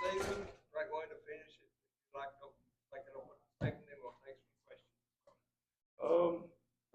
season. Great way to finish it. Like it up with a second, then we'll take some questions.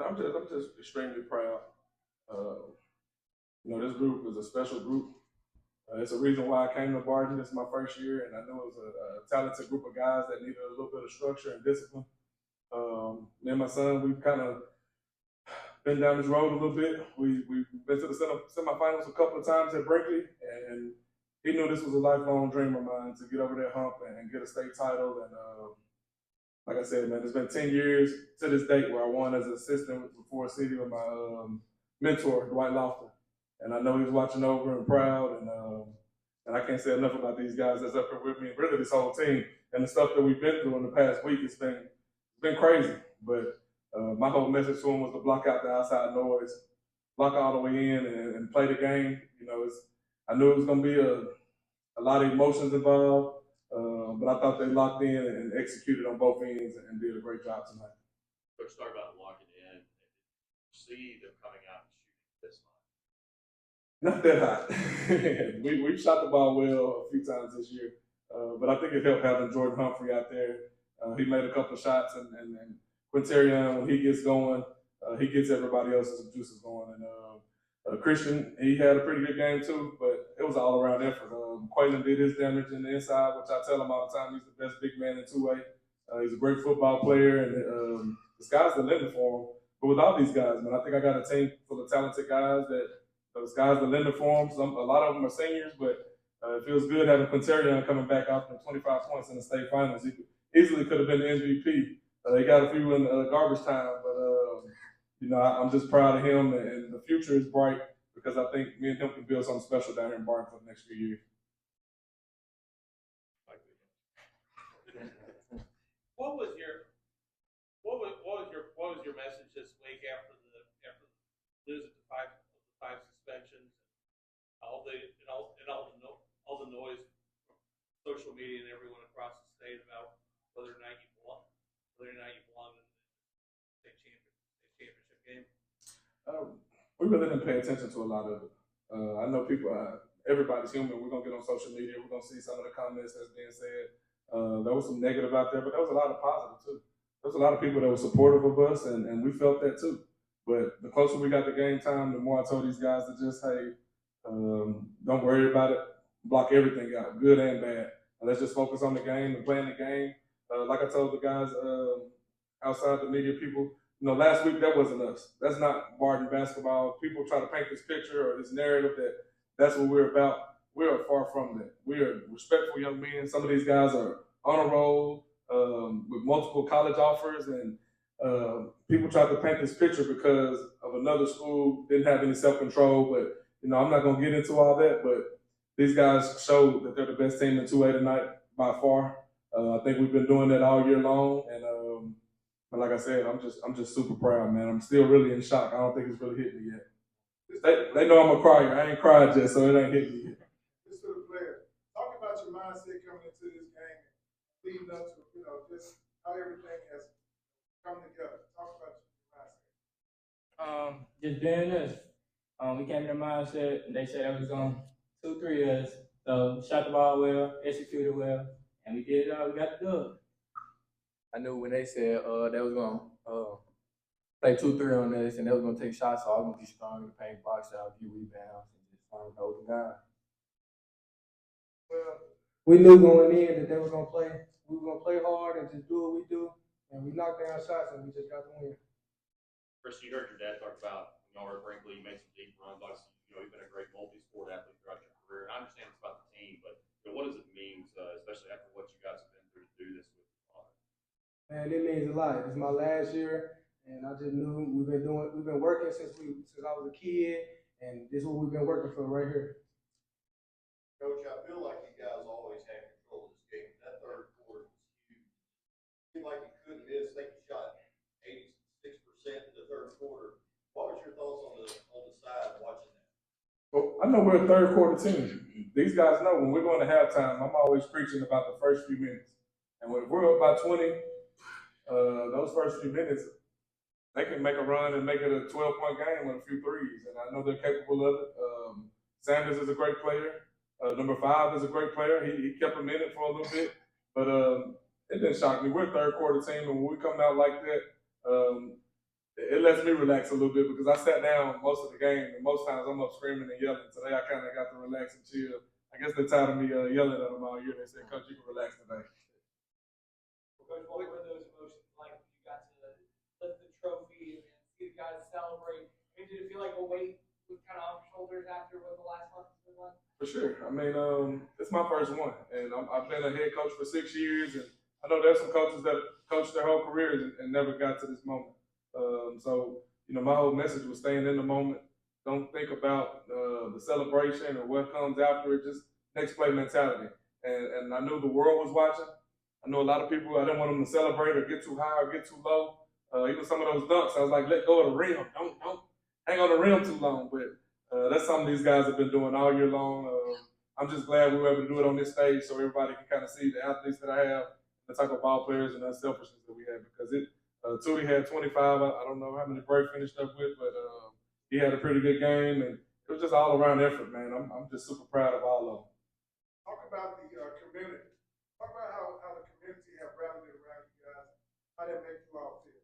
I'm just extremely proud. Uh, this group is a special group. It's a reason why I came to Barton. This is my first year, and I knew it was a talented group of guys that needed a little bit of structure and discipline. Me and my son, we've kind of been down this road a little bit. We've been to the semifinals a couple of times at Berkeley, and he knew this was a lifelong dream of mine to get over that hump and get a state title. And like I said, man, it's been 10 years to this date where I won as an assistant with Ford City with my mentor, Dwight Lofton. And I know he's watching over and proud. And I can't say enough about these guys that's up here with me, and really this whole team. And the stuff that we've been through in the past week, it's been crazy. But my whole message to him was to block out the outside noise, block all the way in, and play the game. I knew it was going to be a lot of emotions involved, but I thought they locked in and executed on both ends and did a great job tonight. Coach, talk about locking in. See them coming out and shooting this high. Not that high. We've shot the ball well a few times this year, but I think it helped having Jordan Humphrey out there. He made a couple of shots, and Quinterion, when he gets going, he gets everybody else's juices going. And Christian, he had a pretty good game too, but it was an all-around effort. Quaylen did his damage in the inside, which I tell him all the time. He's the best big man in two-way. He's a great football player, and the sky's the limit for him. But with all these guys, man, I think I got a team full of talented guys that the sky's the limit for them. A lot of them are seniors, but it feels good having Quinterion coming back after 25 points in the state finals. He easily could have been the MVP. They got a few in garbage time, but I'm just proud of him, and the future is bright because I think me and him can build something special down here in Barton for the next few years. What was your message this week after losing the five suspensions, all the noise from social media and everyone across the state about whether or not you belong in the state championship game? We really didn't pay attention to a lot of it. I know people. Everybody's human. We're gonna get on social media. We're gonna see some of the comments that's being said. There was some negative out there, but there was a lot of positive too. There was a lot of people that were supportive of us, and we felt that too. But the closer we got to game time, the more I told these guys to just, hey, don't worry about it. Block everything out, good and bad. And let's just focus on the game and playing the game. Like I told the guys outside the media people, last week that wasn't us. That's not Barton basketball. People try to paint this picture or this narrative that that's what we're about. We are far from that. We are respectful young men. Some of these guys are on a roll with multiple college offers, and people try to paint this picture because of another school didn't have any self-control. But I'm not going to get into all that. But these guys showed that they're the best team in 2A tonight by far. I think we've been doing that all year long, and like I said, I'm just super proud, man. I'm still really in shock. I don't think it's really hit me yet. They know I'm a crier. I ain't cried yet, so it ain't hit me yet. Just for the player, talk about your mindset coming into this game, leading up to just how everything has come together. Talk about your mindset. Just being us. We came in the mindset. They said it was going 2-3 us. So shot the ball well, executed well, and we did. We got the dub. I knew when they said they was gonna play 2-3 on this and they was gonna take shots, so I was gonna be strong in the paint, box out, a few rebounds, and just find the open guy. Well, we knew going in that they were gonna play. We were gonna play hard and just do what we do, and we knocked down shots and we just got the win. Chris, you heard your dad talk about y'all were at Brinkley, you made some deep runs. Obviously, you've been a great multi-sport athlete throughout your career. And I understand it's about the team, but what does it mean, especially after what you guys have been through, to do this with your father? Man, it means a lot. It's my last year, and I just knew we've been working since I was a kid, and this is what we've been working for right here. Coach, I feel like you guys always had control of this game. That third quarter was huge. It seemed like you couldn't miss. I think you shot 86% in the third quarter. What was your thoughts on the side watching that? Well, I know we're a third quarter team. These guys know when we're going to halftime, I'm always preaching about the first few minutes. And when we're up by 20, those first few minutes, they can make a run and make it a 12-point game with a few threes. And I know they're capable of it. Sanders is a great player. Number 5 is a great player. He kept him in it for a little bit, but it didn't shock me. We're a third quarter team, and when we come out like that, it lets me relax a little bit because I sat down most of the game, and most times I'm up screaming and yelling. Today I kind of got to relax and chill. I guess they're tired of me yelling at them all year. They said, "Coach, you can relax today." Coach, what were those emotions like when you got to lift the trophy and see the guys celebrate? I mean, did it feel like a weight was kind of off your shoulders after what the last month has been like? For sure. I mean, it's my first one, and I've been a head coach for 6 years, and I know there's some coaches that coached their whole careers and never got to this moment. So, my whole message was staying in the moment. Don't think about the celebration or what comes after it. Just next play mentality. And I knew the world was watching. I know a lot of people. I didn't want them to celebrate or get too high or get too low. Even some of those dunks, I was like, let go of the rim. Don't hang on the rim too long. But that's something these guys have been doing all year long. I'm just glad we were able to do it on this stage so everybody can kind of see the athletes that I have, the type of ball players and unselfishness that we have. Because Tootie had 25. I don't know how many Bray finished up with, but he had a pretty good game, and it was just all around effort, man. I'm just super proud of all of them. Talk about the community. Talk about how the community have rallied around you guys. How that makes you all feel.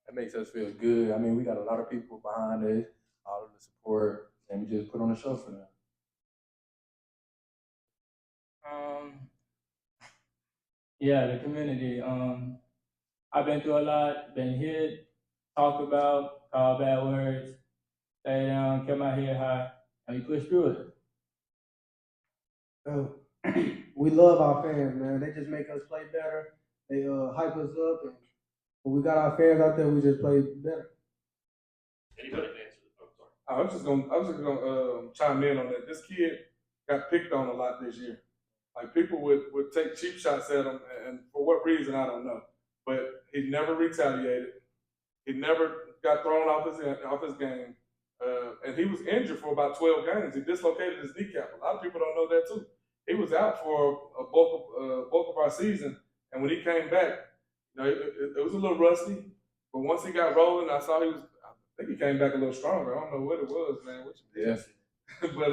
That makes us feel good. I mean, we got a lot of people behind us, all of the support, and we just put on a show for them. Yeah, the community. I've been through a lot, been hit, talked about, called bad words, stayed down, kept my head high, and we pushed through it. We love our fans, man. They just make us play better. They hype us up, and when we got our fans out there, we just play better. Anybody can answer the phone, sorry. I was just gonna chime in on that. This kid got picked on a lot this year. Like people would take cheap shots at him, and for what reason I don't know. But he never retaliated. He never got thrown off his game, and he was injured for about 12 games. He dislocated his kneecap. A lot of people don't know that too. He was out for a bulk of our season, and when he came back, it was a little rusty. But once he got rolling, I saw he was. I think he came back a little stronger. I don't know what it was, man. What you did. But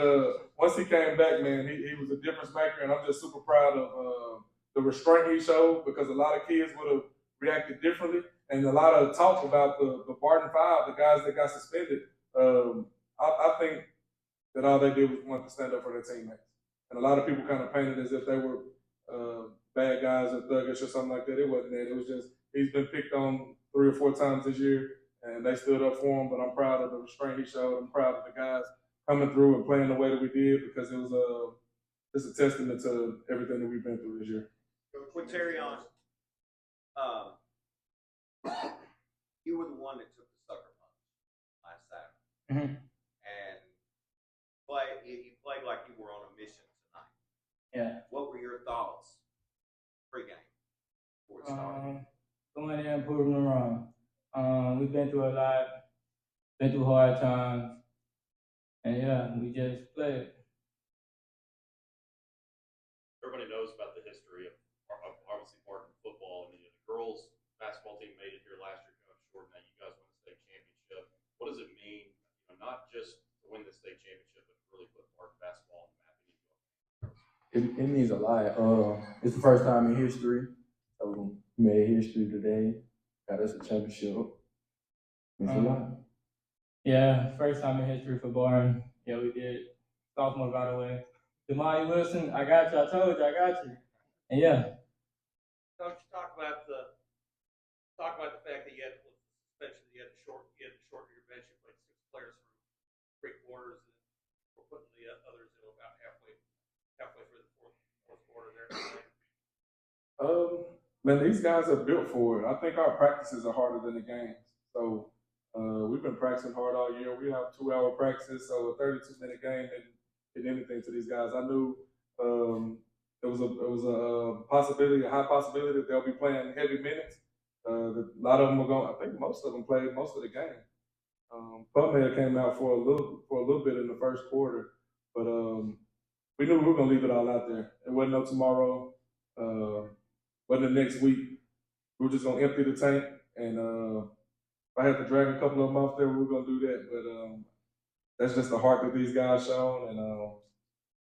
once he came back, man, he was a difference maker, and I'm just super proud of the restraint he showed because a lot of kids would have reacted differently, and a lot of talk about the Barton 5, the guys that got suspended. I think that all they did was want to stand up for their teammates, and a lot of people kind of painted as if they were bad guys or thuggish or something like that. It wasn't that. It was just he's been picked on 3 or 4 times this year, and they stood up for him. But I'm proud of the restraint he showed. I'm proud of the guys coming through and playing the way that we did because it was just a testament to everything that we've been through this year. With Terry on, you were the one that took the sucker punch last Saturday, and you played like you were on a mission tonight. Yeah. What were your thoughts pre-game before it started? Going in and proving them wrong. We've been through a lot, been through hard times, and yeah, we just played. Everybody knows about the history of obviously Barton football. I mean, the girls basketball team made it here last year, kind of short. Now you guys won the state championship. What does it mean, not just to win the state championship, but to really put Barton basketball on the map? It means a lot. It's the first time in history, so we made history today. Got us a championship. Means a lot. Yeah, first time in history for Barton. Yeah, we did. Sophomore got away. Demani Wilson, I got you. I told you, I got you. And yeah. Coach, talk about the fact that you had the suspension, you had to shorten your bench. You played 6 players for 3 quarters, and we're putting the others in about halfway through the fourth quarter there. Man, these guys are built for it. I think our practices are harder than the games. So we've been practicing hard all year. We have 2-hour practices, so a 32-minute game didn't anything to these guys. I knew it was a possibility, a high possibility that they'll be playing heavy minutes. A lot of them are going. I think most of them played most of the game. Puphead came out for a little bit in the first quarter, but we knew we were gonna leave it all out there. It wasn't no tomorrow. Wasn't the next week. We were just gonna empty the tank, and if I had to drag a couple of them off there, we were gonna do that. But that's just the heart that these guys shown,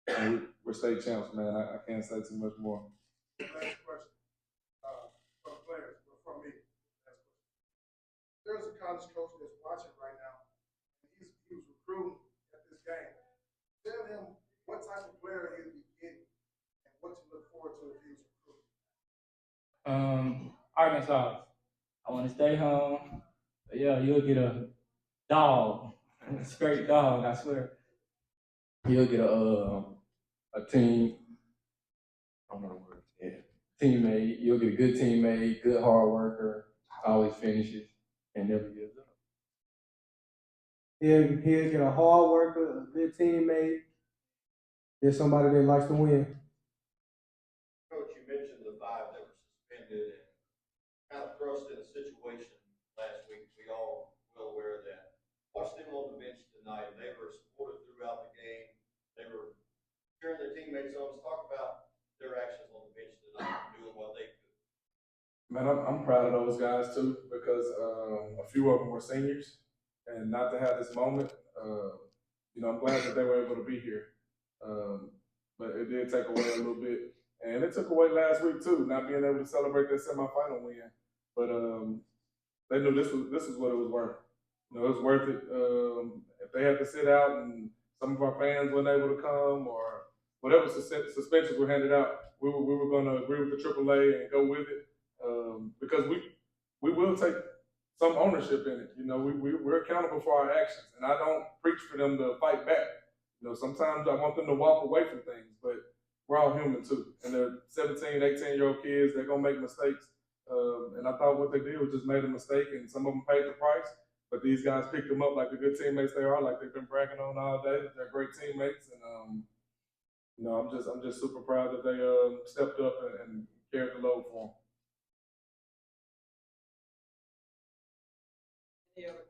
and we're state champs, man. I can't say too much more. Last question, from the players, or from me. Last question. There's a college coach that's watching right now, and he was recruiting at this game. Tell him what type of player he'll be getting and what to look forward to if he was recruiting. Arkansas. I want to stay home. But yeah, you'll get a dog, a straight dog. I swear. You'll get a team. I don't know the word. Yeah, teammate. You'll get a good teammate, good hard worker, always finishes, and never gives up. He'll get a hard worker, a good teammate. There's somebody that likes to win. Coach, you mentioned the five that were suspended and kind of thrust in a situation last week. We all well aware of that. Watch them on the bench tonight. They were supportive throughout the game. They were cheering their teammates on. Let's talk about their actions on the bench tonight, doing what they could. Man, I'm proud of those guys too because a few of them were seniors, and not to have this moment, I'm glad that they were able to be here. But it did take away a little bit, and it took away last week too, not being able to celebrate their semifinal win. But they knew this was what it was worth. It was worth it. If they had to sit out and some of our fans weren't able to come or whatever suspensions were handed out, we were going to agree with the AAA and go with it because we will take some ownership in it. We're accountable for our actions, and I don't preach for them to fight back. Sometimes I want them to walk away from things, but we're all human too. And they're 17, 18-year-old kids. They're going to make mistakes. And I thought what they did was just made a mistake, and some of them paid the price. But these guys picked them up like the good teammates they are, like they've been bragging on all day, that they're great teammates. And, I'm just super proud that they stepped up and carried the load for them. Any other